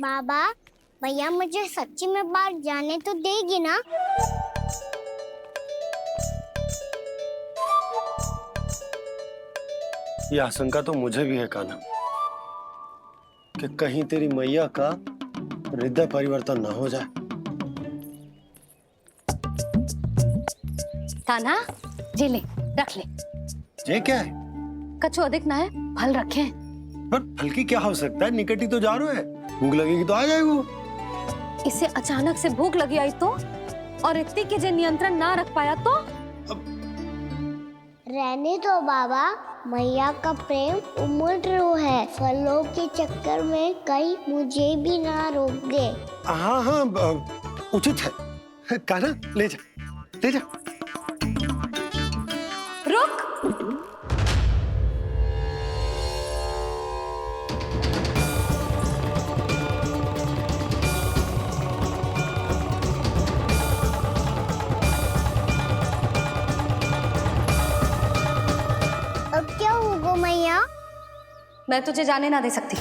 बाबा, भैया मुझे सच्ची में बाहर जाने तो देगी ना? ये आशंका तो मुझे भी है कान्हा, कि कहीं तेरी मैया का हृदय परिवर्तन ना हो जाए। कान्हा, जे ले, रख ले। ये क्या है? कछु अधिक ना है, फल रखे हैं। पर फल की क्या हो सकता है, निकट ही तो जा रहे है, भूख लगेगी तो आ जाएगा। इसे अचानक से भूख लगी आई तो, और इतनी के जे नियंत्रण ना रख पाया तो? रहने दो बाबा, मैया का प्रेम उमड़ रो है, फलों के चक्कर में कहीं मुझे भी ना रोक दे। हाँ हाँ, उचित है। कान्हा ले जा, ले जा। रुक। अब क्या होगा मैया? मैं तुझे जाने ना दे सकती।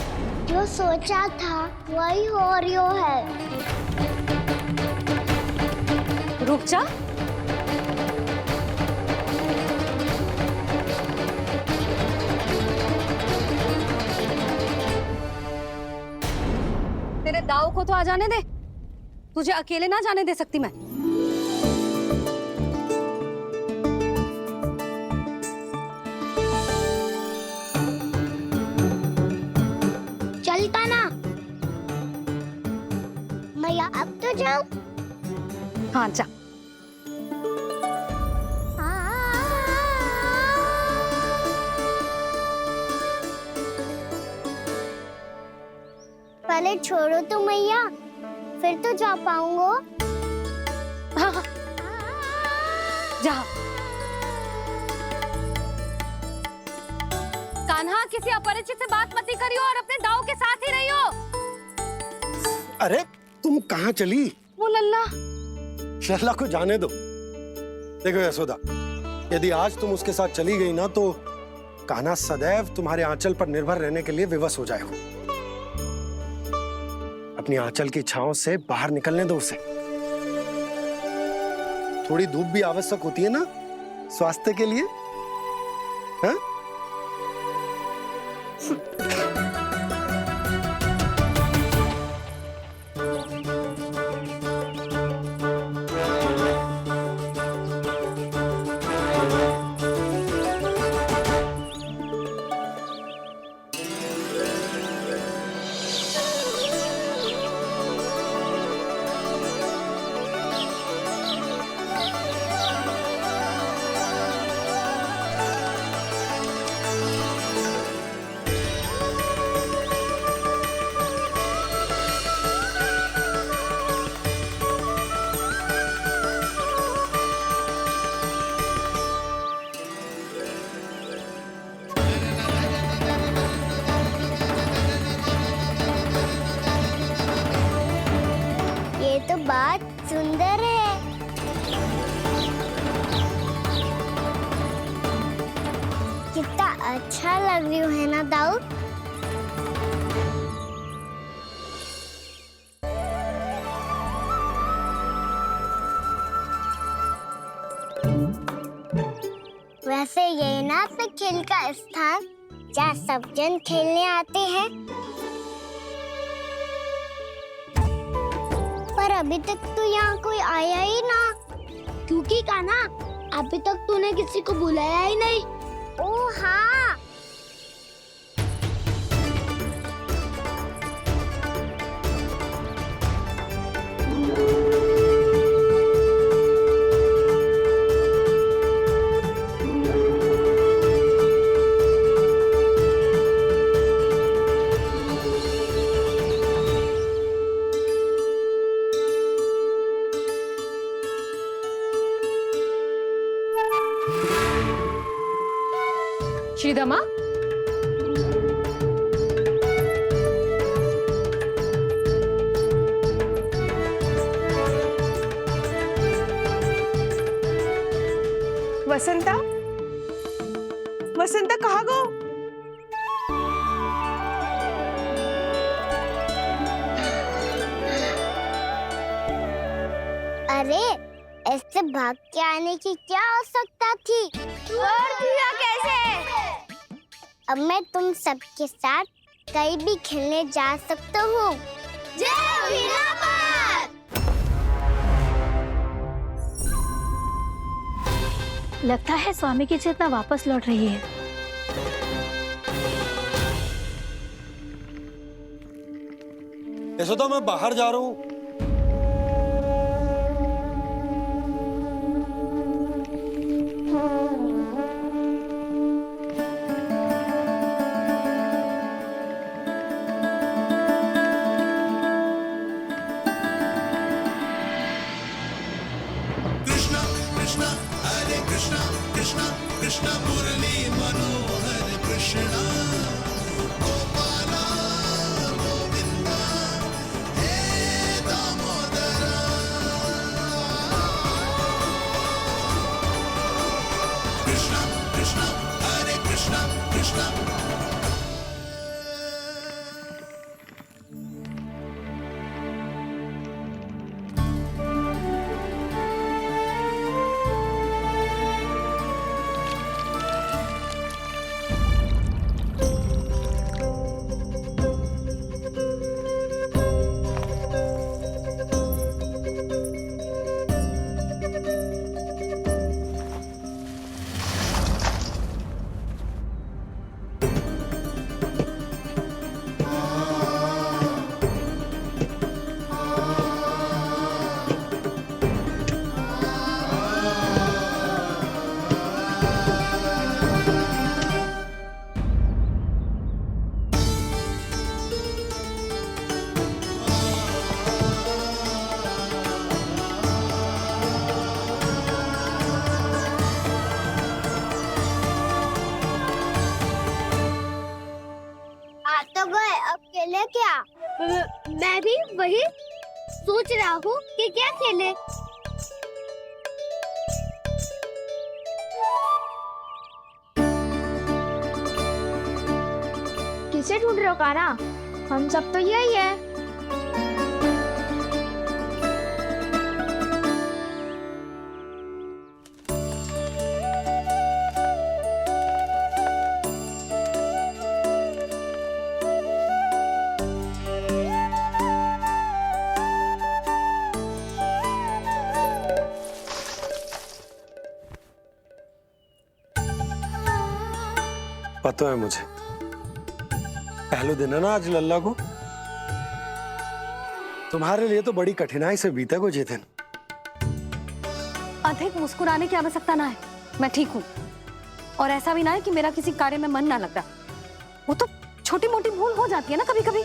जो सोचा था वही हो रही है। रुक जा। तेरे दाव को तो आ जाने दे, तुझे अकेले ना जाने दे सकती मैं। चलता ना मैया, अब तो जाओ। हाँ जा। पहले छोड़ो तो मैया, फिर तो जा पाऊंगा। हाँ हाँ, जा। कान्हा, किसी अपरिचित से बात मत करियो और अपने दाव के साथ ही रहियो। अरे तुम कहाँ चली? वो लल्ला। लल्ला को जाने दो। देखो यशोदा, यदि आज तुम उसके साथ चली गई ना तो कान्हा सदैव तुम्हारे आंचल पर निर्भर रहने के लिए विवश हो जाएगा। अपनी आंचल की छांव से बाहर निकलने दो उसे। थोड़ी धूप भी आवश्यक होती है ना स्वास्थ्य के लिए, हाँ? ये तो बात सुंदर है। कितना अच्छा लग रही है ना दाऊ? वैसे ये ना तो खेल का स्थान जहाँ सब जन खेलने आते हैं, पर अभी तक तो यहाँ कोई आया ही ना। क्योंकि कान्हा, अभी तक तूने किसी को बुलाया ही नहीं। ओ हाँ, श्रीदमा, वसंता, वसंता कहाँ गो? ऐसे भाग के आने की क्या आवश्यकता थी? और दिया कैसे? अब मैं तुम सबके साथ कहीं भी खेलने जा सकता हूँ। जय वीरापात! लगता है स्वामी की चेतना वापस लौट रही है। यशोदा, मैं बाहर जा रहा हूँ। तो गए, अब खेले क्या? मैं भी वही सोच रहा हूँ कि क्या खेले। किसे ढूंढ रहे हो कान्हा? हम सब तो यही है। पता है मुझे, पहले दिन है ना आज लल्ला को। तुम्हारे लिए तो बड़ी कठिनाई से बीता को जितिन। अधिक मुस्कुराने की आवश्यकता ना है, मैं ठीक हूँ। और ऐसा भी ना है कि मेरा किसी कार्य में मन ना लग रहा। वो तो छोटी मोटी भूल हो जाती है ना कभी कभी।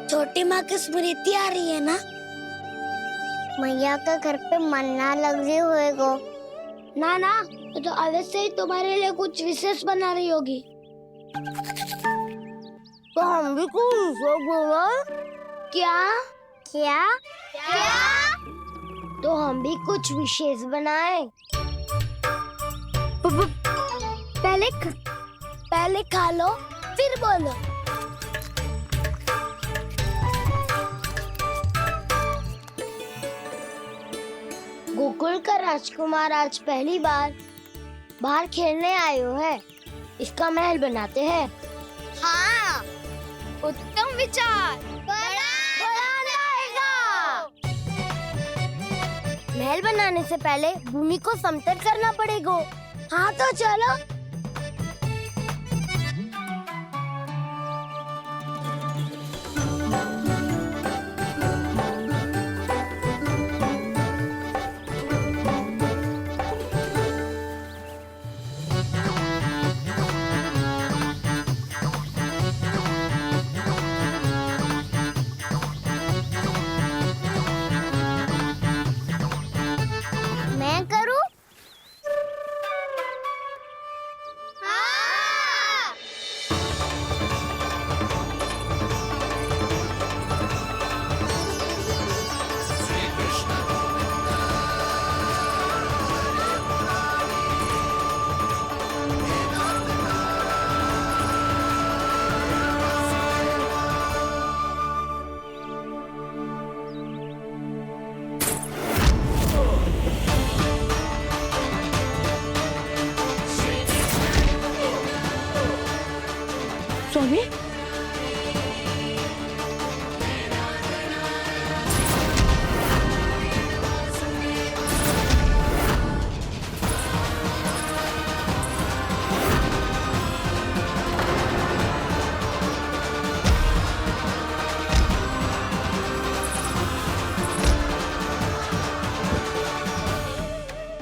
छोटी माँ की स्मृति आ रही है ना? मैया का घर पे मन ना लग रही होएगो। ना ना, तो अवश्य ही तुम्हारे लिए कुछ विशेष बना रही होगी। तो हम भी कुछ विशेष बनाए? क्या? क्या? क्या? तो हम भी कुछ विशेष बनाए। पहले खा लो, फिर बोलो। गोकुल का राजकुमार आज पहली बार बाहर खेलने आए हो है। इसका महल बनाते हैं। हाँ, उत्तम विचार। बड़ा रहेगा। महल बनाने से पहले भूमि को समतल करना पड़ेगा। हाँ तो चलो। स्वामी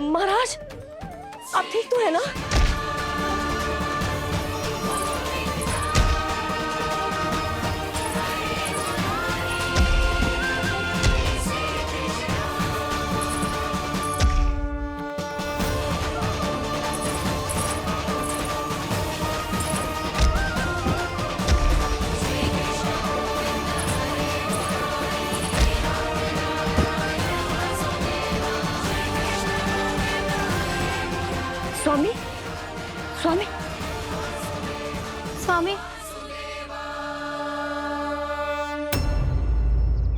महाराज आप ठीक तो है ना? स्वामी स्वामी स्वामी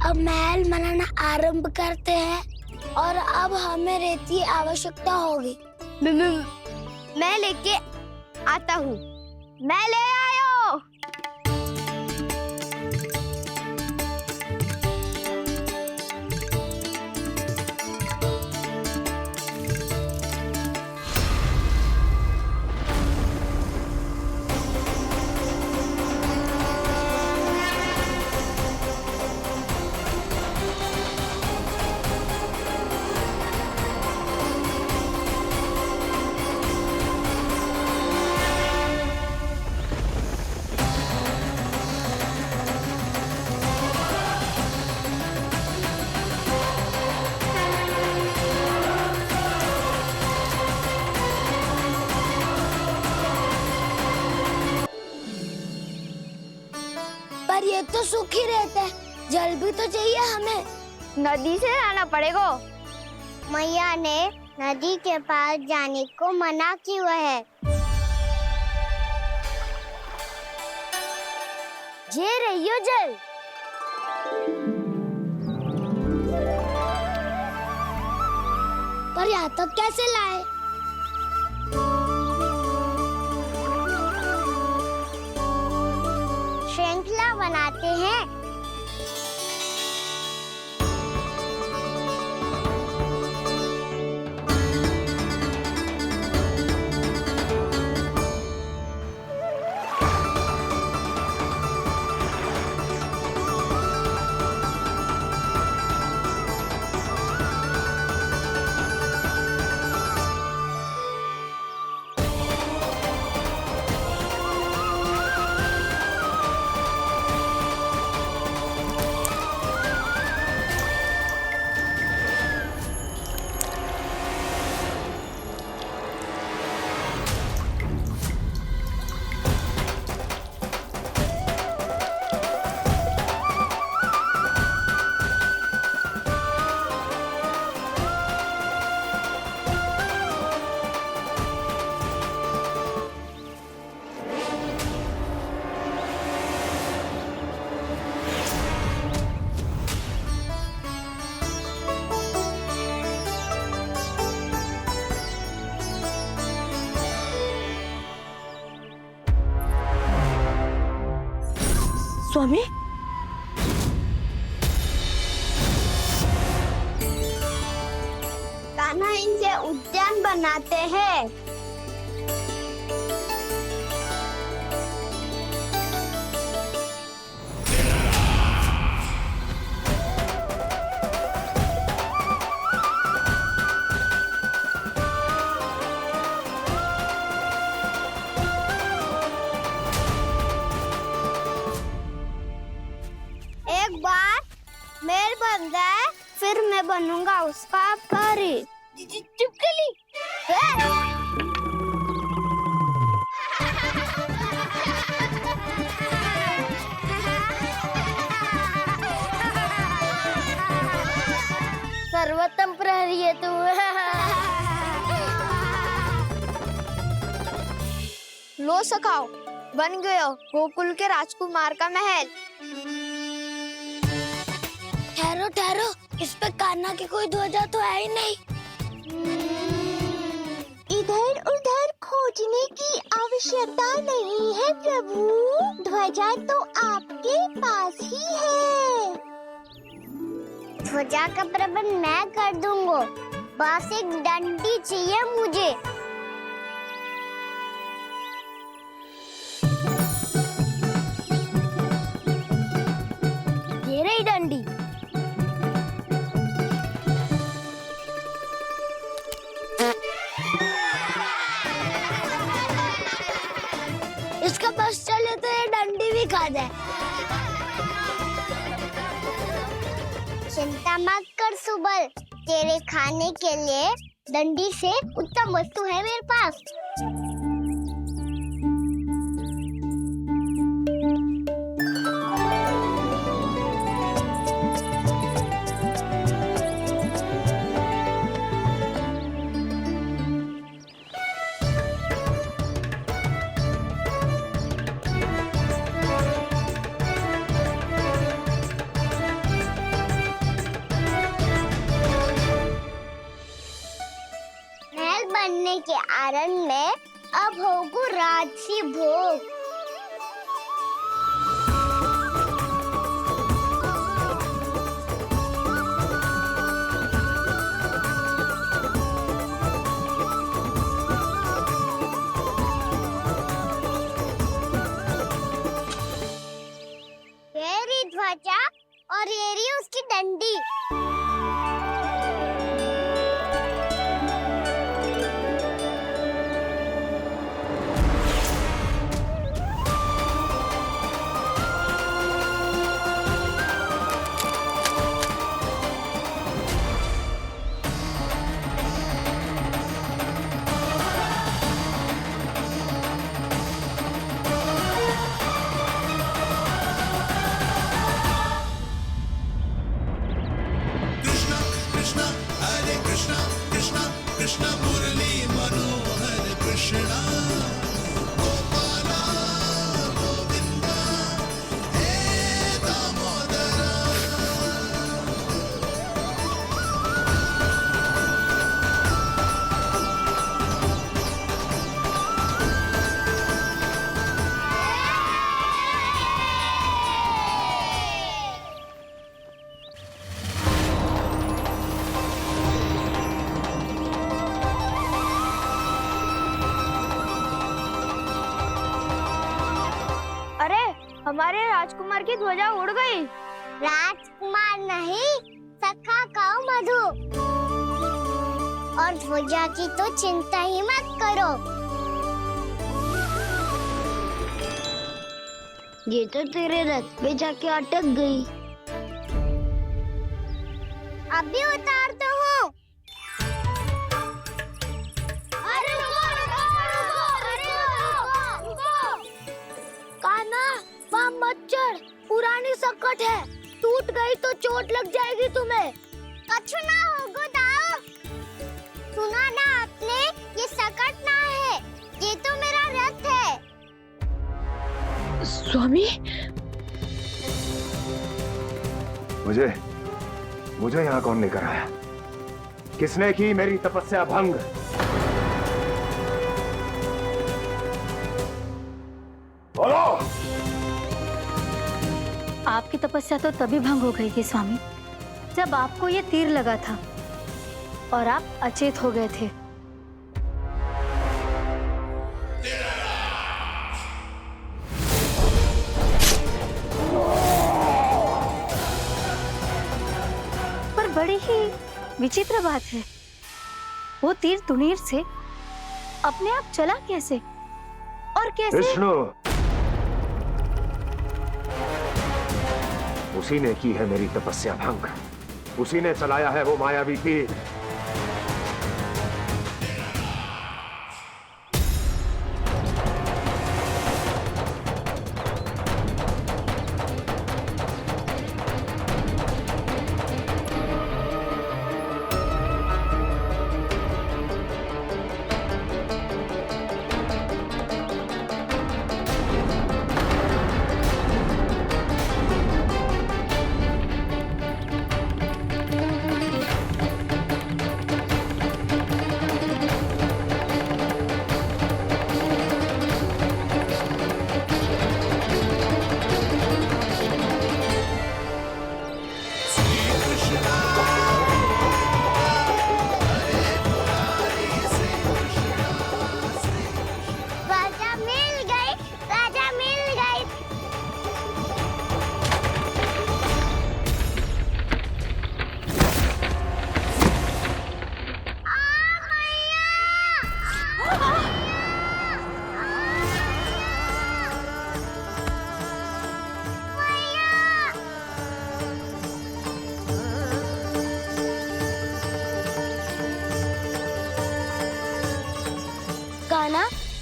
अब महल बनाना आरंभ करते हैं और अब हमें रेत की आवश्यकता होगी। मैं लेके आता हूँ। मैं ले आयो। पर ये तो सूखी रहता है, जल भी तो चाहिए हमें। नदी से लाना पड़ेगा। मैया ने नदी के पास जाने को मना किया है। ये रहियो जल। पर यहाँ तक कैसे लाए? श्रृंखला बनाते हैं। स्वामी कान्हा इनसे उद्यान बनाते हैं। एक बार मेल बन जाए फिर मैं बनूंगा उसका परी। चुपकली। सर्वोत्तम प्रहरी है तू। लो सखाओ, बन गयो गोकुल के राजकुमार का महल। ठहरो ठहरो, इस पे कान्हा की कोई ध्वजा तो है ही नहीं। इधर उधर खोजने की आवश्यकता आवश्यकता नहीं है प्रभु, ध्वजा तो आपके पास ही है। ध्वजा का प्रबंध मैं कर दूंगा, बस एक डंडी चाहिए मुझे। ये रही डंडी। इसका बस चले तो ये डंडी भी खा दे। चिंता मत कर सुबल, तेरे खाने के लिए डंडी से उत्तम वस्तु है मेरे पास। बनने के आरण में अब होगू राजसी भोग। ये रही ध्वजा और ये रही उसकी डंडी। हमारे राजकुमार की ध्वजा उड़ गई। राजकुमार नहीं, सखा कहो मधु। और ध्वजा की तो चिंता ही मत करो, ये तो तेरे रथ पे जाके अटक गई। अभी उतारता हूँ। अरे कान्हा, वहाँ मत चढ़, पुरानी सकट है, टूट गई तो चोट लग जाएगी तुम्हें। कछु ना होगा दाऊ। सुना ना आपने, ये सकट ना है, ये तो मेरा रथ है। स्वामी, मुझे यहाँ कौन लेकर आया? किसने की मेरी तपस्या भंग? बोलो। आपकी तपस्या तो तभी भंग हो गई थी स्वामी, जब आपको ये तीर लगा था और आप अचेत हो गए थे। पर बड़ी ही विचित्र बात है, वो तीर तुनीर से अपने आप चला कैसे और कैसे? विष्णु, उसी ने की है मेरी तपस्या भंग, उसी ने चलाया है वो मायावी तीर।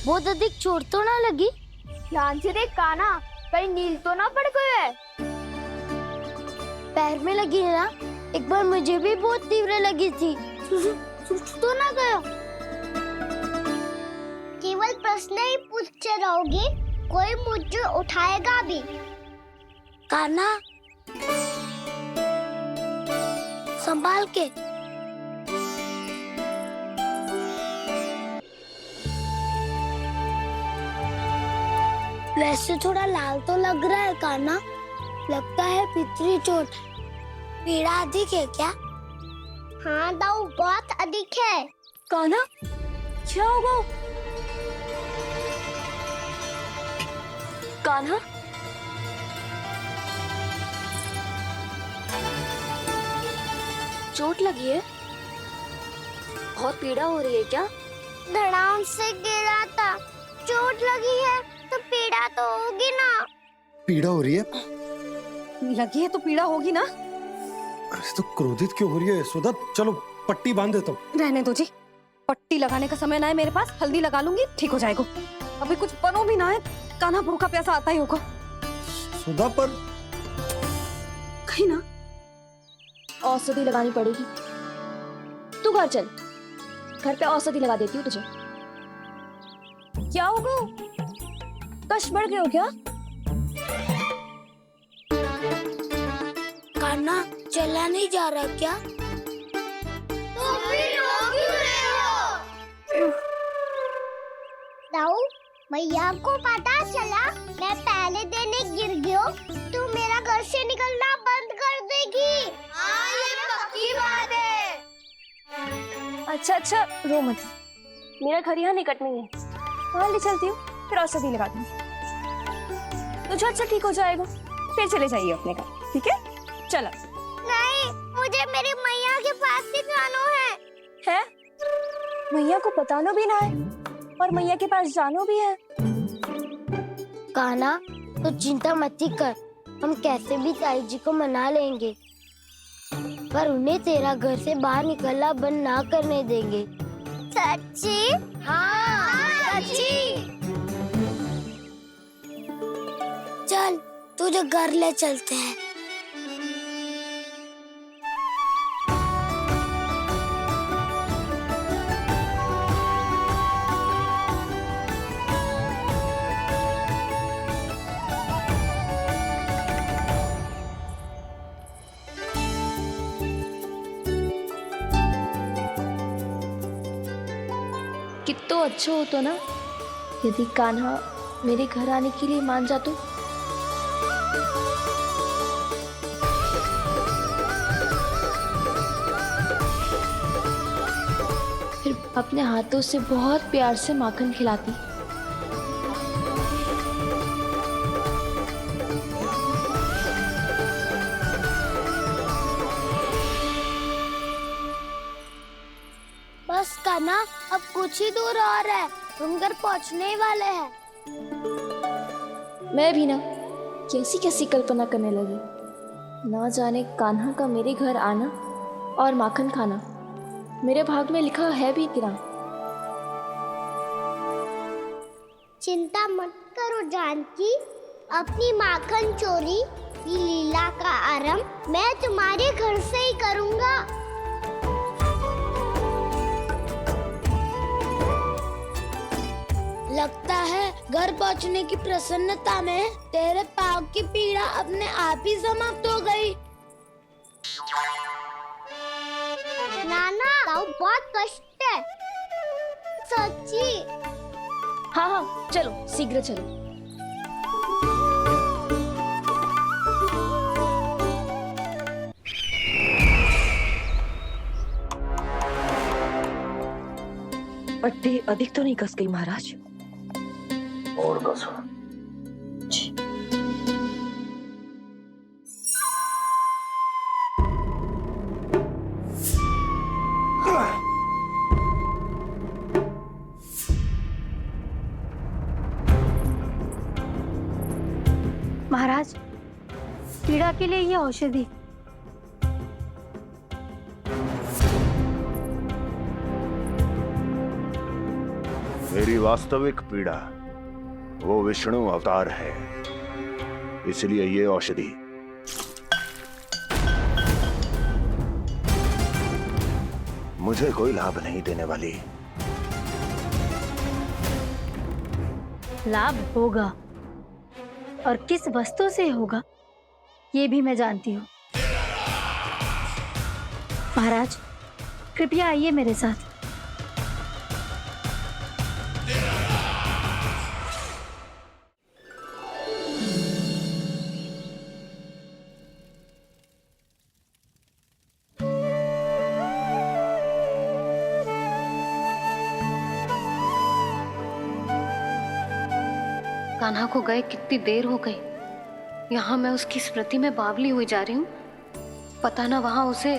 बहुत अधिक चोट तो ना लगी? ध्यान से देख कान्हा, कहीं नील तो ना पड़ गए है। पैर में लगी है ना? एक बार मुझे भी बहुत तीव्र लगी थी। सूझ तो ना गया? केवल प्रश्न ही पूछते रहोगे, कोई मुझे उठाएगा भी? कान्हा, संभाल के। वैसे थोड़ा लाल तो लग रहा है कान्हा, लगता है पितरी चोट। पीड़ा अधिक है क्या? हाँ दाऊ, बहुत अधिक है। कान्हा, क्या होगा? कान्हा, चोट लगी है? बहुत पीड़ा हो रही है क्या? धड़ाम से गिरा था, चोट लगी है तो पीड़ा तो होगी ना। पीड़ा हो रही है? लगी है तो पीड़ा होगी ना। अरे तो क्रोधित क्यों हो रही है यशोदा? चलो पट्टी बांध देता हूँ। रहने दो जी, पट्टी लगाने का समय ना है मेरे पास। हल्दी लगा लूंगी, ठीक हो जाएगा। अभी कुछ बनो भी ना है, कान्हा भूखा प्यासा आता ही होगा। सुधा पर कहीं ना औषधि लगानी पड़ेगी। तू घर चल, घर पे औषधि लगा देती हूँ तुझे। क्या होगा? कष्ट बढ़ गए हो क्या? कान्हा चला नहीं जा रहा क्या? तो फिर रो क्यों रहे हो? दाऊ, भैया को पता चला मैं पहले दिन ही गिर गया, तू मेरा घर से निकलना बंद कर देगी। हाँ, ये पक्की बात है। अच्छा, रो मत। मेरा घर यहाँ निकट में है, वहाँ ले चलती हूँ, फिर औषधि लगा दूंगी। तो झट से ठीक हो जाएगा, फिर चले जाइए अपने घर, ठीक है? चलो। नहीं, मुझे मेरी मैया के पास ही जाना है। मैया को बताना भी ना है और मैया के पास जानो भी है। कान्हा, तो चिंता मत ही कर, हम कैसे भी ताई जी को मना लेंगे, पर उन्हें तेरा घर से बाहर निकलना बंद ना करने देंगे। सच्ची? हाँ, सच्ची। चल, तुझे घर ले चलते हैं। कितना अच्छा हो तो ना यदि कान्हा मेरे घर आने के लिए मान जा तो। फिर अपने हाथों से बहुत प्यार से माखन खिलाती। बस कान्हा, अब कुछ ही दूर और है, हम घर पहुंचने वाले हैं। मैं भी ना कैसी कैसी कल्पना करने लगी। ना जाने कान्हा का मेरे घर आना और माखन खाना मेरे भाग में लिखा है भी कि ना। चिंता मत करो जानकी, अपनी माखन चोरी की लीला का आरंभ मैं तुम्हारे घर से ही करूंगा। लगता है घर पहुंचने की प्रसन्नता में तेरे पाँव की पीड़ा अपने आप ही समाप्त हो गई। नाना, पाँव बहुत कष्ट है। सच्ची? हाँ, चलो शीघ्र चलो। पट्टी अधिक तो नहीं कस गई महाराज? और कसो। महाराज, पीड़ा के लिए ये औषधि। मेरी वास्तविक पीड़ा वो विष्णु अवतार है, इसलिए ये औषधि मुझे कोई लाभ नहीं देने वाली। लाभ होगा, और किस वस्तु से होगा ये भी मैं जानती हूँ। महाराज, कृपया आइए मेरे साथ। कान्हा को गए कितनी देर हो गई। यहाँ मैं उसकी स्मृति में बावली हुई जा रही हूँ। पता ना वहां उसे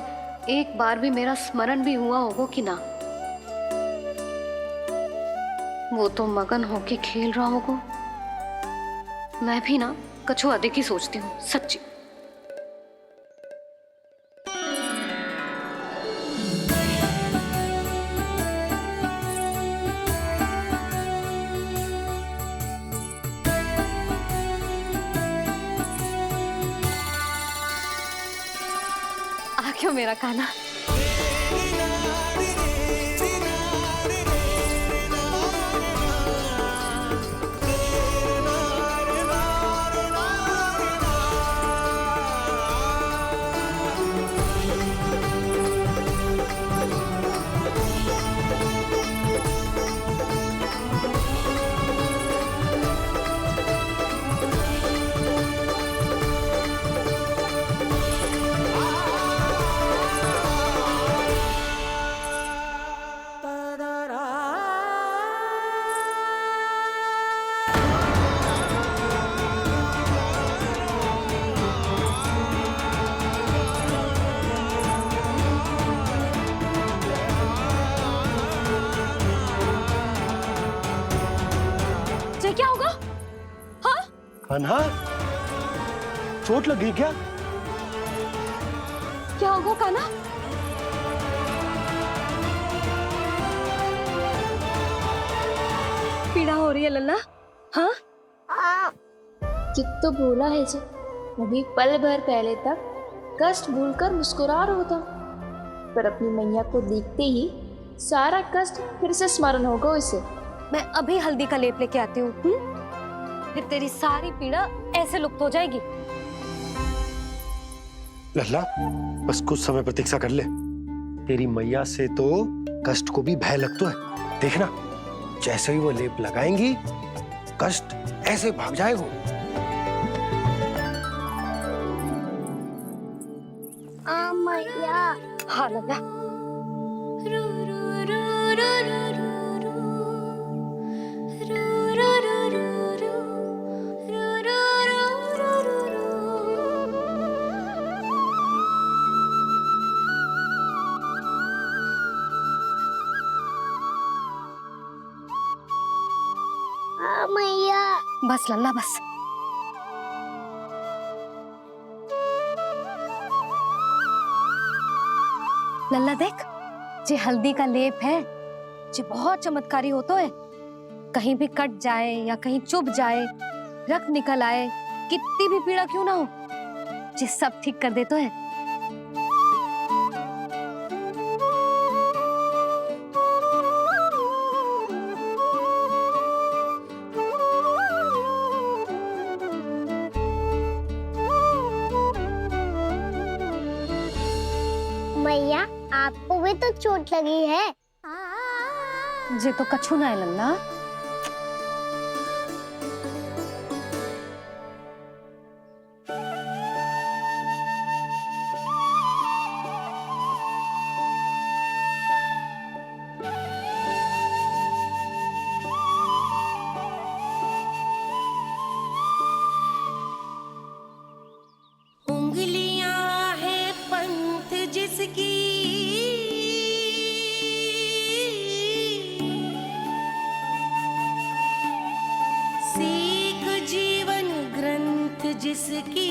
एक बार भी मेरा स्मरण भी हुआ होगा कि ना। वो तो मगन होके खेल रहा होगा। मैं भी ना कछु अधिक ही सोचती हूँ, सच्ची। आ क्यों मेरा कान्हा? क्या होगा? हाँ? कान्हा, चोट लगी क्या? क्या होगा कान्हा? पीड़ा हो रही है लल्ला? हाँ? चित्त तो भूला है जी। अभी पल भर पहले तक कष्ट भूलकर मुस्कुरा रहा था, पर अपनी मैया को देखते ही सारा कष्ट फिर से स्मरण होगा उसे। मैं अभी हल्दी का लेप लेके आती हूँ। फिर तेरी सारी पीड़ा ऐसे लुप्त हो जाएगी। लल्ला, बस कुछ समय प्रतीक्षा कर ले। तेरी मैया से तो कष्ट को भी भय लगता है। देखना, जैसे ही वो लेप लगाएंगी, कष्ट ऐसे भाग जाएगा। मैया। हाँ लल्ला। मैया। बस लल्ला बस। लल्ला देख, जे हल्दी का लेप है, जे बहुत चमत्कारी होता है। कहीं भी कट जाए या कहीं चुभ जाए, रक्त निकल आए, कितनी भी पीड़ा क्यों ना हो, जे सब ठीक कर देता है। मैया, आपको भी तो चोट लगी है। जे तो कछु ना है लल्ला। उंगलियां है पंथ जिसकी, सीख जीवन ग्रंथ जिसकी,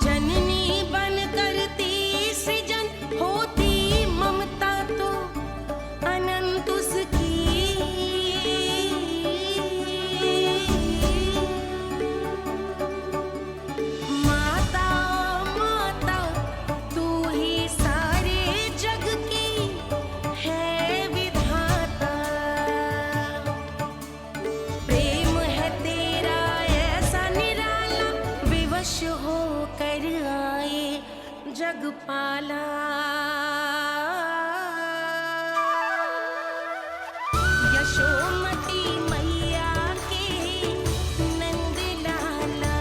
जननी बन करती जग पाला, यशोमती मैया के नंद लाला,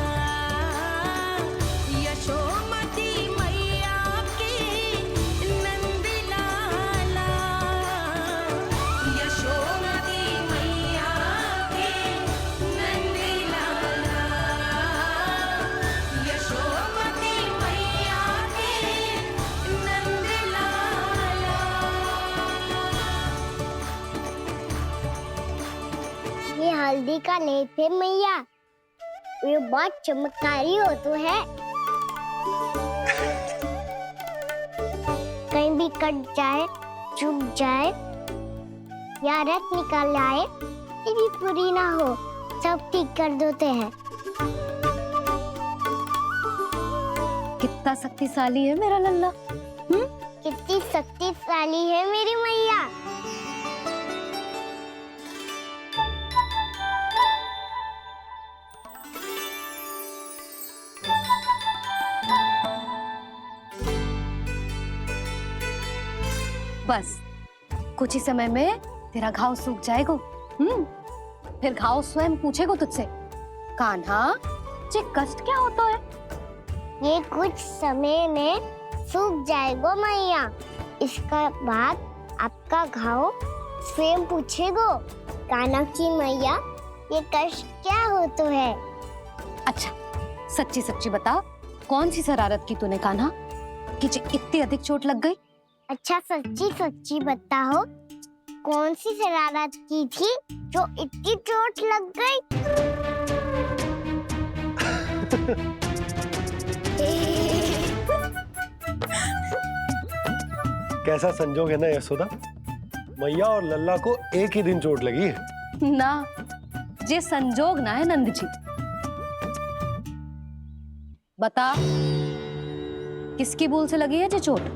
यशोमती मैया के नंद लाला, यशोमती मैया के नंद लाला, यशोमती मैया के नंद लाला। ये हल्दी का लेप है मैया, ये बहुत चमत्कारी हो तो है। कहीं भी कट जाए, चुभ जाए या रक्त निकल आए, ये भी पूरी ना हो, सब ठीक कर देते हैं। कितना शक्तिशाली है मेरा लल्ला। कितनी शक्तिशाली है मेरी मैया। बस कुछ ही समय में तेरा घाव सूख जाएगा। फिर घाव स्वयं पूछेगा तुझसे, कान्हा ये कष्ट क्या होता है? ये कुछ समय में सूख जाएगा मैया। इसका बाद आपका घाव स्वयं पूछेगो, कान्हा की मैया ये कष्ट क्या हो तो है। अच्छा सच्ची सच्ची बता, कौन सी शरारत की तूने कान्हा कि जे इतनी अधिक चोट लग गई? अच्छा सच्ची सच्ची बताओ, कौन सी शरारत की थी जो इतनी चोट लग गई? कैसा संजोग है ना यशोदा, मैया और लल्ला को एक ही दिन चोट लगी है। ना जे संजोग ना है नंद जी। बता किसकी भूल से लगी है जे चोट?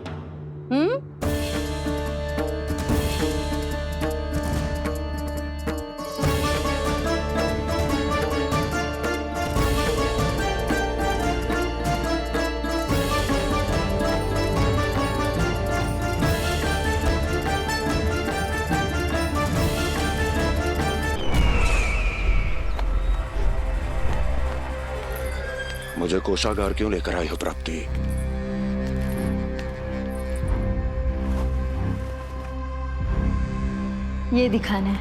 मुझे कोषागार क्यों लेकर आई हो प्राप्ति? ये दिखाना है।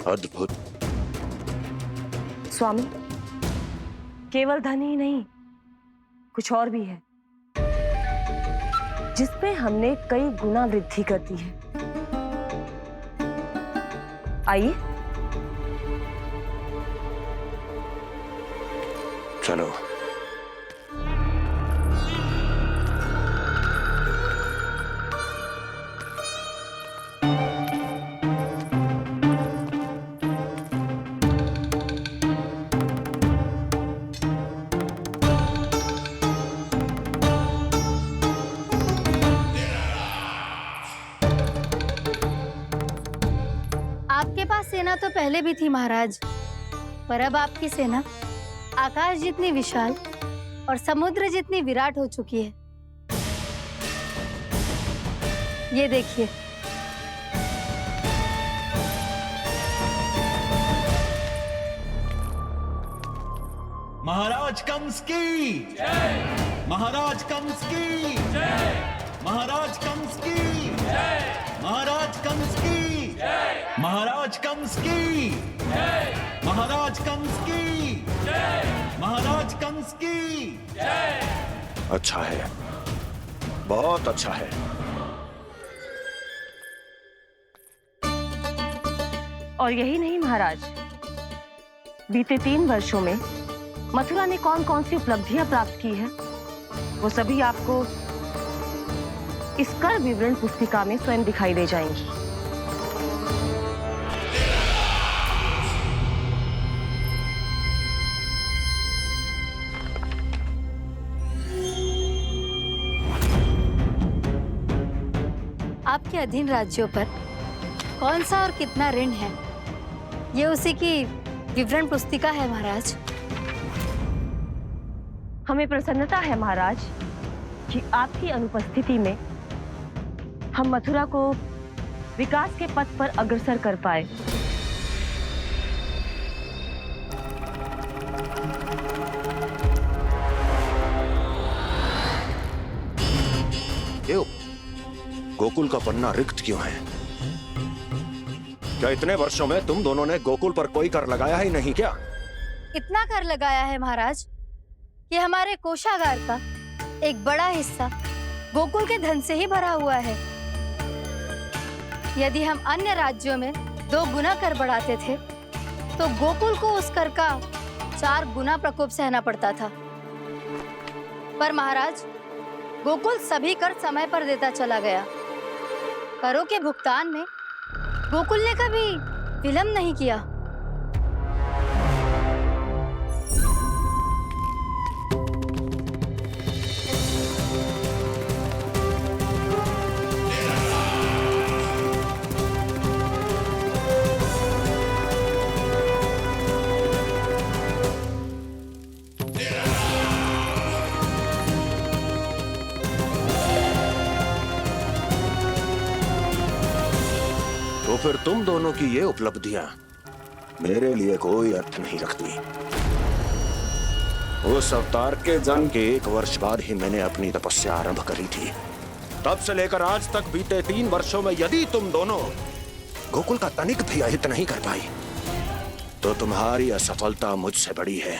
अद्भुत। स्वामी, केवल धन ही नहीं, कुछ और भी है जिसमें हमने कई गुना वृद्धि कर दी है। आइए चलो। आपके पास सेना तो पहले भी थी महाराज, पर अब आपकी सेना आकाश जितनी विशाल और समुद्र जितनी विराट हो चुकी है। ये देखिए। महाराज कंस की जय, महाराज कंस की जय, महाराज कंस की जय, महाराज कंस की जय, महाराज कंस की जय, महाराज कंस की जय, महाराज कंस की जय। अच्छा है, बहुत अच्छा है। और यही नहीं महाराज, बीते 3 वर्षों में मथुरा ने कौन कौन सी उपलब्धियां प्राप्त की है, वो सभी आपको इस कर विवरण पुस्तिका में स्वयं दिखाई दे जाएंगी। आपके अधीन राज्यों पर कौन सा और कितना ऋण है, ये उसी की विवरण पुस्तिका है महाराज। हमें प्रसन्नता है महाराज कि आपकी अनुपस्थिति में हम मथुरा को विकास के पथ पर अग्रसर कर पाए। क्यों? गोकुल का पन्ना रिक्त क्यों है? क्या इतने वर्षों में तुम दोनों ने गोकुल पर कोई कर लगाया ही नहीं क्या? इतना कर लगाया है महाराज कि हमारे कोषागार का एक बड़ा हिस्सा गोकुल के धन से ही भरा हुआ है। यदि हम अन्य राज्यों में 2 गुना कर बढ़ाते थे तो गोकुल को उस कर का 4 गुना प्रकोप सहना पड़ता था। पर महाराज, गोकुल सभी कर समय पर देता चला गया। करों के भुगतान में गोकुल ने कभी विलंब नहीं किया। तो फिर तुम दोनों की ये उपलब्धियां मेरे लिए कोई अर्थ नहीं रखती। उस अवतार के जन्म के 1 वर्ष बाद ही मैंने अपनी तपस्या आरंभ करी थी। तब से लेकर आज तक बीते 3 वर्षों में यदि तुम दोनों गोकुल का तनिक भी अहित नहीं कर पाई तो तुम्हारी असफलता मुझसे बड़ी है।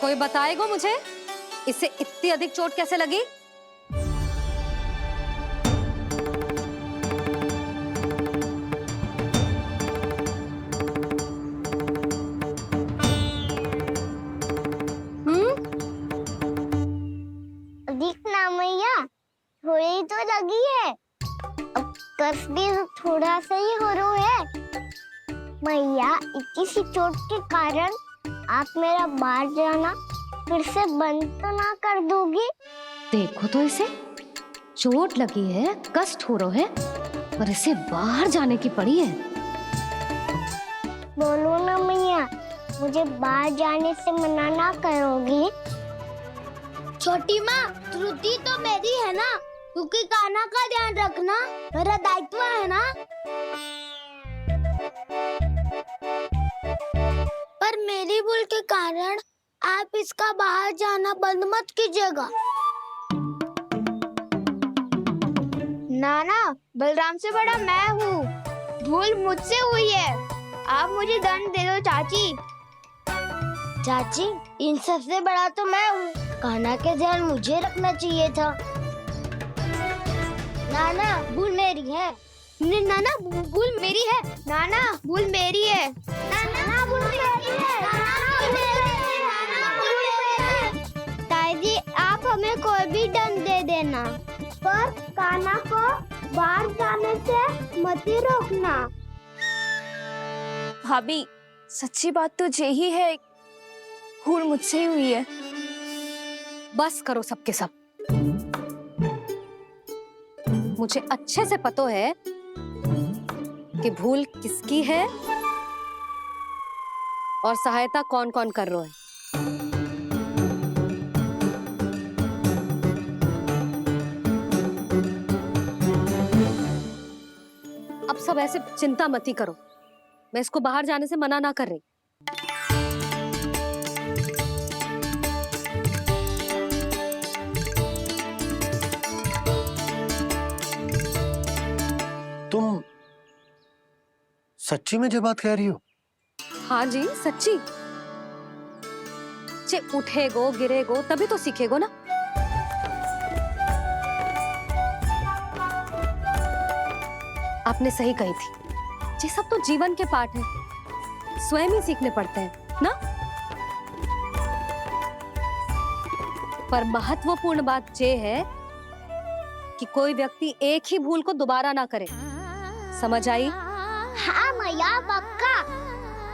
कोई बताएगा मुझे इसे इतनी अधिक चोट कैसे लगी? दिखना मैया, थोड़ी तो लगी है। अब कस भी थोड़ा सा ही हो रहा है। मैया, इतनी सी चोट के कारण आप मेरा बाहर जाना फिर से बंद तो ना कर दोगी? देखो तो इसे, चोट लगी है, कष्ट हो रहा है और इसे बाहर जाने की पड़ी है। बोलो ना मैया, मुझे बाहर जाने से मना ना करोगी? छोटी माँ, त्रुटि तो मेरी है ना, क्योंकि कान्हा का ध्यान रखना मेरा दायित्व है ना। पर मेरी भूल के कारण आप इसका बाहर जाना बंद मत कीजिएगा। नाना, बलराम से बड़ा मैं हूँ, भूल मुझसे हुई है, आप मुझे दंड दे दो चाची। चाची, इन सबसे बड़ा तो मैं हूँ, कान्हा के ध्यान मुझे रखना चाहिए था। नाना, भूल मेरी है। नाना, भूल मेरी है। नाना, भूल मेरी है। नाना, भूल मेरी है। नाना, भूल मेरी है। नाना, भूल मेरी है। ताई जी, आप हमें कोई भी दंड दे देना, पर कान्हा को बाहर जाने से मत ही रोकना। भाभी, सच्ची बात तो यही है, भूल मुझसे ही हुई है। बस करो सबके सब। मुझे अच्छे से पता है कि भूल किसकी है और सहायता कौन कौन कर रहा है। अब सब ऐसे चिंता मत ही करो, मैं इसको बाहर जाने से मना ना कर रही। तुम सच्ची में ये बात कह रही हो? हाँ जी, सच्ची। जे उठेगो गिरेगो तभी तो सीखेगो ना। आपने सही कही थी, ये सब तो जीवन के पाठ है, स्वयं ही सीखने पड़ते हैं ना। पर महत्वपूर्ण बात ये है कि कोई व्यक्ति एक ही भूल को दोबारा ना करे। समझ आई? हाँ मैया पक्का।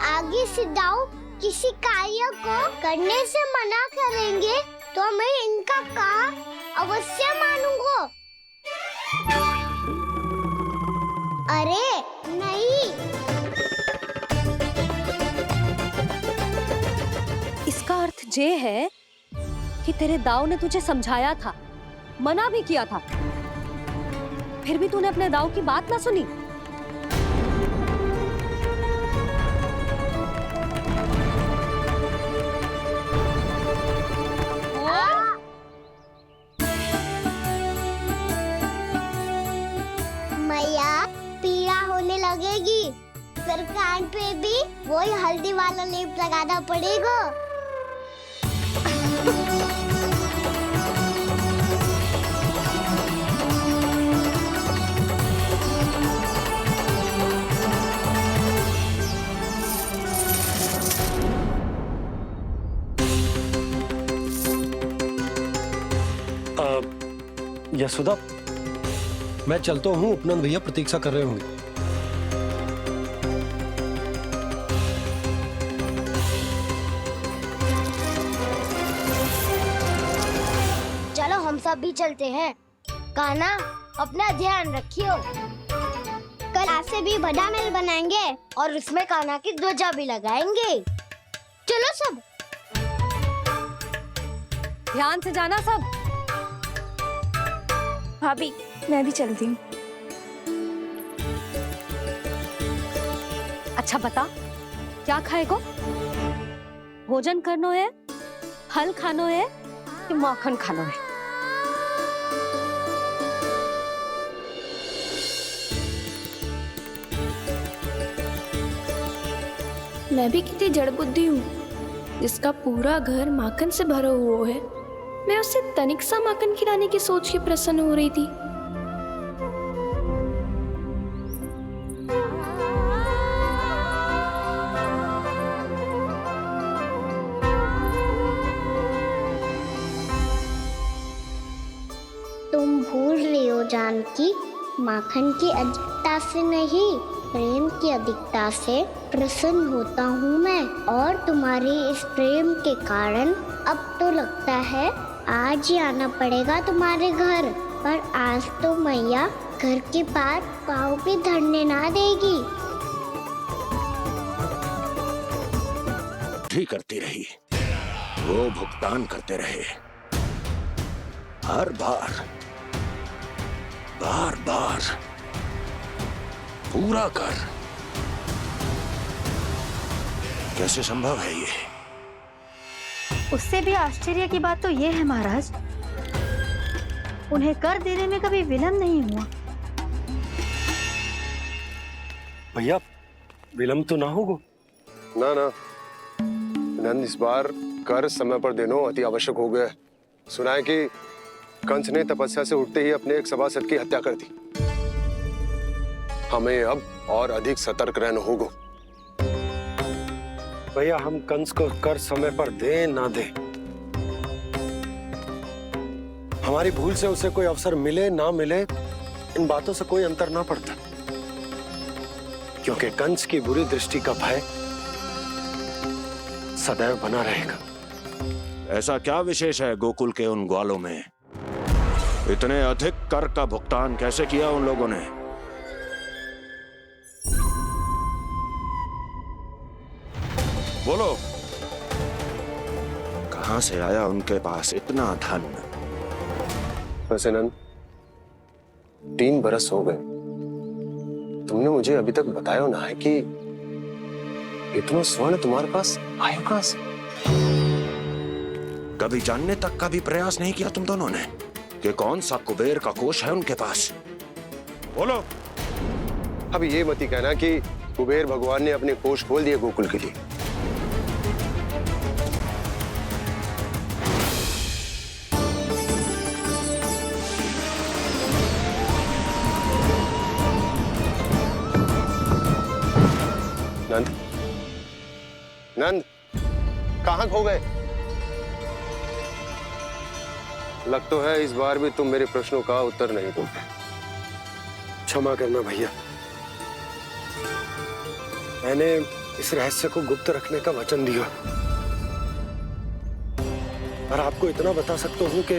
आगे से दाऊ किसी कार्य को करने से मना करेंगे तो मैं इनका कहा अवश्य मानूंगा। अरे नहीं। इसका अर्थ ये है कि तेरे दाऊ ने तुझे समझाया था, मना भी किया था, फिर भी तूने अपने दाऊ की बात ना सुनी। मैया पीड़ा होने लगेगी, फिर कान पे भी वही हल्दी वाला लेप लगाना पड़ेगा। यशोदा, मैं चलता हूँ, उपनंद भैया प्रतीक्षा कर रहे होंगे। चलो हम सब भी चलते हैं। कान्हा अपना ध्यान रखियो। कल आज से भी बड़ा महल बनाएंगे और उसमें कान्हा की ध्वजा भी लगाएंगे। चलो सब। ध्यान से जाना सब। भाभी मैं भी चलती हूँ। अच्छा बता, क्या खाएगो? भोजन करनो है, फल खानो है कि माखन खानो है? मैं भी कितनी जड़ बुद्धि हूँ, जिसका पूरा घर माखन से भरा हुआ है। मैं उससे तनिक सा माखन खिलाने की सोच के प्रसन्न हो रही थी। तुम भूल रही हो जानकी, माखन की अधिकता से नहीं, प्रेम की अधिकता से प्रसन्न होता हूँ मैं। और तुम्हारे इस प्रेम के कारण अब तो लगता है आज ही आना पड़ेगा तुम्हारे घर। पर आज तो मैया घर के पार पाँव भी धरने ना देगी। भी करती रही, वो भुगतान करते रहे, हर बार बार बार पूरा कर। कैसे संभव है ये? उससे भी आश्चर्य की बात तो ये है महाराज, उन्हें कर देने में कभी विलंब नहीं हुआ। भैया विलंब तो ना होगा? ना ना नंद, इस बार कर समय पर देना अति आवश्यक हो गया है। सुना है कि कंस ने तपस्या से उठते ही अपने एक सभासद की हत्या कर दी। हमें अब और अधिक सतर्क रहना होगा। भैया हम कंस को कर समय पर दे ना दे, हमारी भूल से उसे कोई अवसर मिले ना मिले, इन बातों से कोई अंतर ना पड़ता, क्योंकि कंस की बुरी दृष्टि का भय सदैव बना रहेगा। ऐसा क्या विशेष है गोकुल के उन ग्वालों में? इतने अधिक कर का भुगतान कैसे किया उन लोगों ने? बोलो, कहां से आया उनके पास इतना धन? वैसे नंद, 3 बरस हो गए, तुमने मुझे अभी तक बताया ना है कि इतना स्वर्ण तुम्हारे पास आया कहां से? कभी जानने तक का भी प्रयास नहीं किया तुम दोनों ने कि कौन सा कुबेर का कोष है उनके पास? बोलो। अब ये मत ही कहना कि कुबेर भगवान ने अपने कोष खोल दिए गोकुल के लिए। नंद, नंद, कहां खो गए? लग तो है इस बार भी तुम मेरे प्रश्नों का उत्तर नहीं दोगे। क्षमा करना भैया, मैंने इस रहस्य को गुप्त रखने का वचन दिया। और आपको इतना बता सकता हूं कि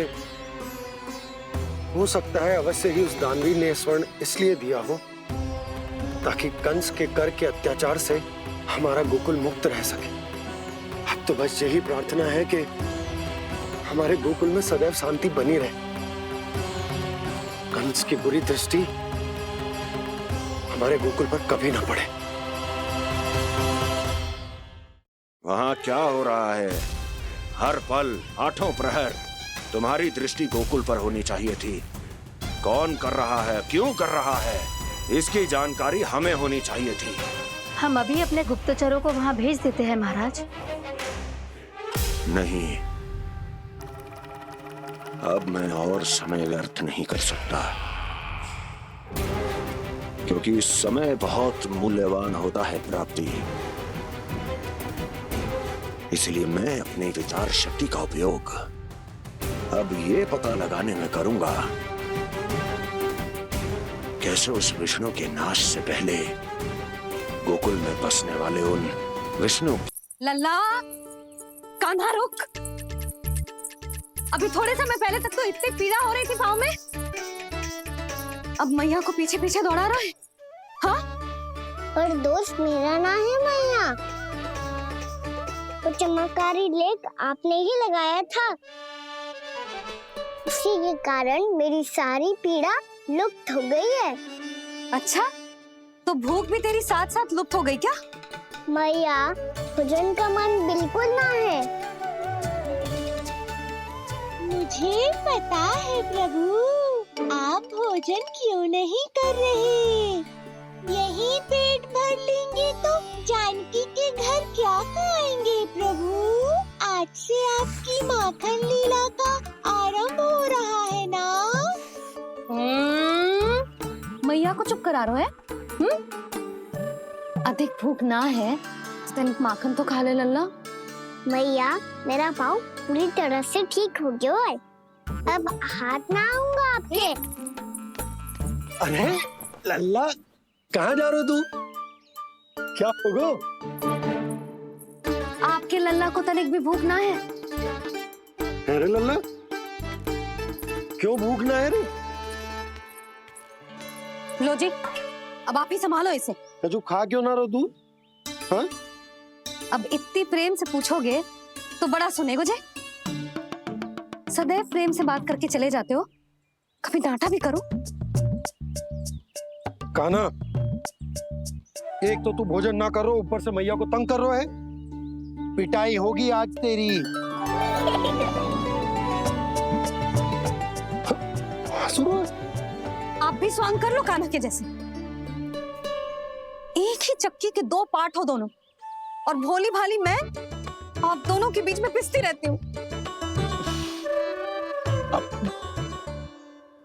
हो सकता है अवश्य ही उस दानवी ने स्वर्ण इसलिए दिया हो ताकि कंस के कर के अत्याचार से हमारा गोकुल मुक्त रह सके। अब तो बस यही प्रार्थना है कि हमारे गोकुल में सदैव शांति बनी रहे, कंस की बुरी दृष्टि हमारे गोकुल पर कभी ना पड़े। वहां क्या हो रहा है? हर पल आठों प्रहर तुम्हारी दृष्टि गोकुल पर होनी चाहिए थी। कौन कर रहा है, क्यों कर रहा है, इसकी जानकारी हमें होनी चाहिए थी। हम अभी अपने गुप्तचरों को वहां भेज देते हैं महाराज। नहीं, अब मैं और समय व्यर्थ नहीं कर सकता, क्योंकि समय बहुत मूल्यवान होता है प्राप्ति। इसलिए मैं अपनी विचार शक्ति का उपयोग अब ये पता लगाने में करूंगा कैसे उस विष्णु के नाश से पहले गोकुल में बसने वाले उन विष्णु। लल्ला, कान्हा रुक। अभी थोड़े समय पहले तक तो इतनी पीड़ा हो रही थी पाँव में, अब मैया को पीछे पीछे दौड़ा रहा है। हाँ? पर दोस्त मेरा ना है मैया, वो चमत्कारी लेप आपने ही लगाया था, उसी के कारण मेरी सारी पीड़ा लुप्त हो गई है। अच्छा, तो भूख भी तेरी साथ साथ लुप्त हो गई क्या? मैया, भोजन का मन बिल्कुल ना है। मुझे पता है प्रभु, आप भोजन क्यों नहीं कर रहे। यही पेट भर लेंगे तो जानकी के घर क्या खाएंगे प्रभु। आज से आपकी माखन लीला का आरंभ हो रहा है ना। मैया को चुप करा रहा है? अधिक भूख ना है तो माखन तो खा ले लल्ला। मैया, मेरा पाँव पूरी तरह से ठीक हो गया है, अब हाथ ना आऊंगा आपके। अरे लल्ला, कहाँ जा रहे हो तू? क्या होगा? आपके लल्ला को तनिक भी भूख ना है? अरे लल्ला, क्यों भूख ना है रे? लो जी, अब आप ही संभालो इसे। जो खा क्यों ना रहो तू? हाँ? अब इतनी प्रेम से पूछोगे तो बड़ा सुनेगो जे। सदैव प्रेम से बात करके चले जाते हो, कभी डांटा भी करो। कान्हा, एक तो तू भोजन ना करो, ऊपर से मैया को तंग कर रहा है। पिटाई होगी आज तेरी। आप भी स्वांग कर लो कान्हा के जैसे। एक ही चक्की के दो पार्ट हो दोनों, और भोली भाली मैं आप दोनों के बीच में पिसती रहती हूँ।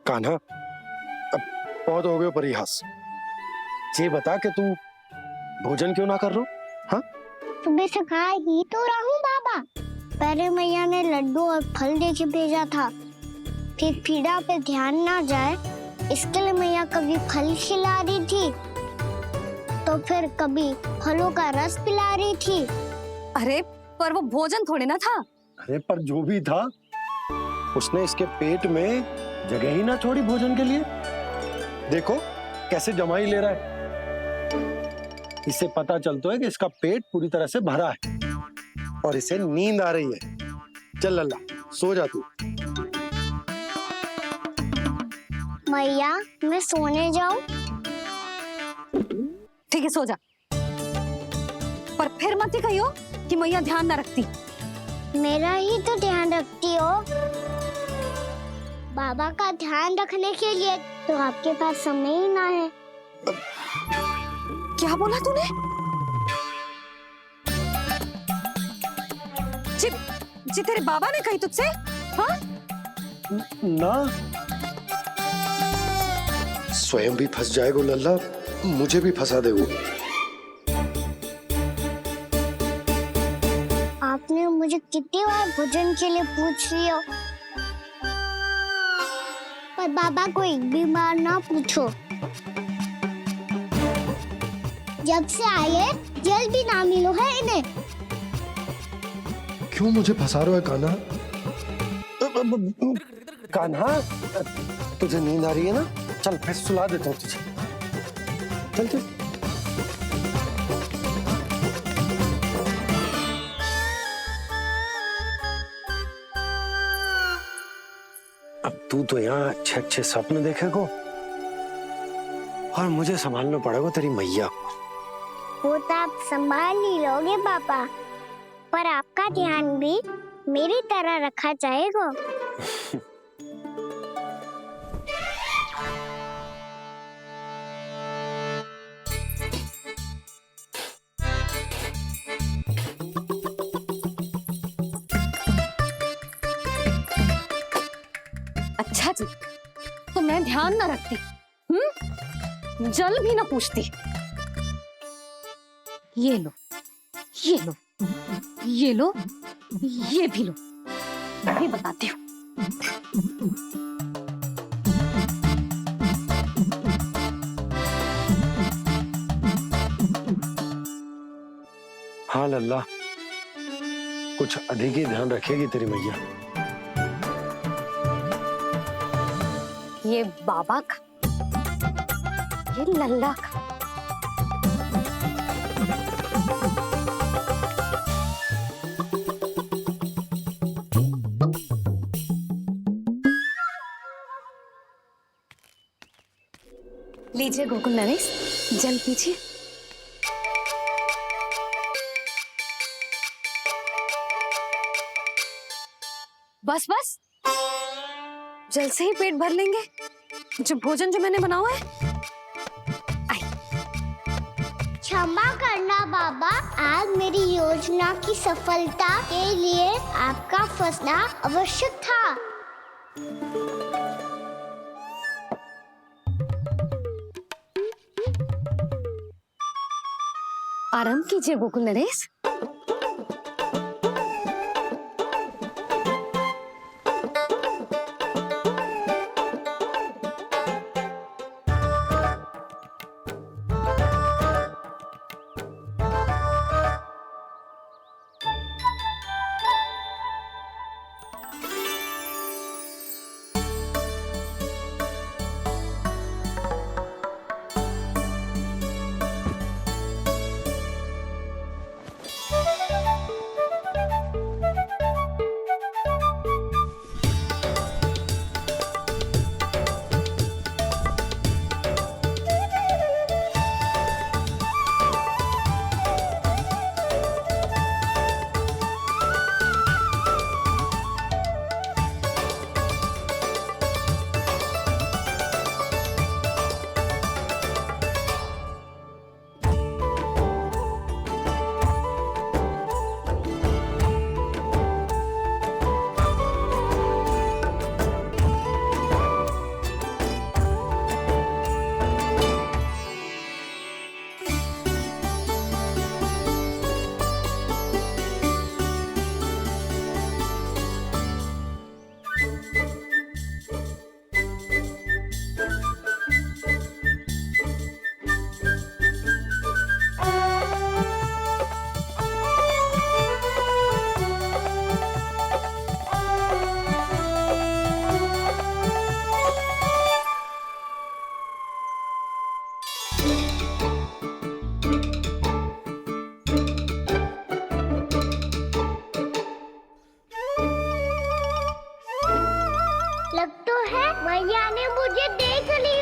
कान्हा, अब बहुत हो गए परिहास। ये बता कि तू भोजन क्यों ना कर रो? हाँ? सुबह से खा ही तो रहा हूँ बाबा। पहले मैया ने लड्डू और फल देके भेजा था, फिर पीड़ा पे ध्यान ना जाए इसके लिए मैया कभी फल खिला रही थी तो फिर कभी फलों का रस पिला रही थी। अरे पर वो भोजन थोड़े ना था। अरे पर जो भी था, उसने इसके पेट में जगह ही ना छोड़ी भोजन के लिए। देखो कैसे जमाई ले रहा है। इससे पता चलता है कि इसका पेट पूरी तरह से भरा है और इसे नींद आ रही है। चल लल्ला, सो जा तू। मैया, मैं सोने जाऊं? ठीक है, सो जा, पर फिर मत ही कहियो कि मैया ध्यान ना रखती। मेरा ही तो ध्यान रखती हो। बाबा का ध्यान रखने के लिए तो आपके पास समय ही ना है। क्या बोला तूने? जी तेरे बाबा ने कही तुझसे? हाँ? ना, स्वयं भी फंस जाएगा लल्ला, मुझे भी फंसा देगो। आपने मुझे कितनी बार भोजन के लिए पूछ लिया, पर बाबा को एक भी बार ना पूछो। जब से आए जल भी ना मिलो है इन्हें। क्यों मुझे फंसा रहे हो कान्हा? कान्हा, तुझे नींद आ रही है ना? चल मैं सुला देता हूँ तुझे। चल चल। अब तू तो यहाँ अच्छे अच्छे सपने देखेगा और मुझे संभालना पड़ेगा तेरी मैया को। वो तो आप संभाल ही लोगे पापा, पर आपका ध्यान भी मेरी तरह रखा जाएगा। अच्छा जी, तो मैं ध्यान ना रखती, जल भी ना पूछती। ये लो, ये लो, ये लो, ये भी लो, मैं भी बताती हूँ। हाँ लल्ला, कुछ अधिक ही ध्यान रखेगी तेरी मैया। ये बाबा का, ये लल्ला का। लीजिए गोकुल नरेश, जल पीजिए। बस बस, जल से ही पेट भर लेंगे। जो भोजन जो मैंने बनाया है। क्षमा करना बाबा, आज मेरी योजना की सफलता के लिए आपका फंसना आवश्यक था। आराम कीजिए गोकुल नरेश। लग तो है मैया ने मुझे देख लिया।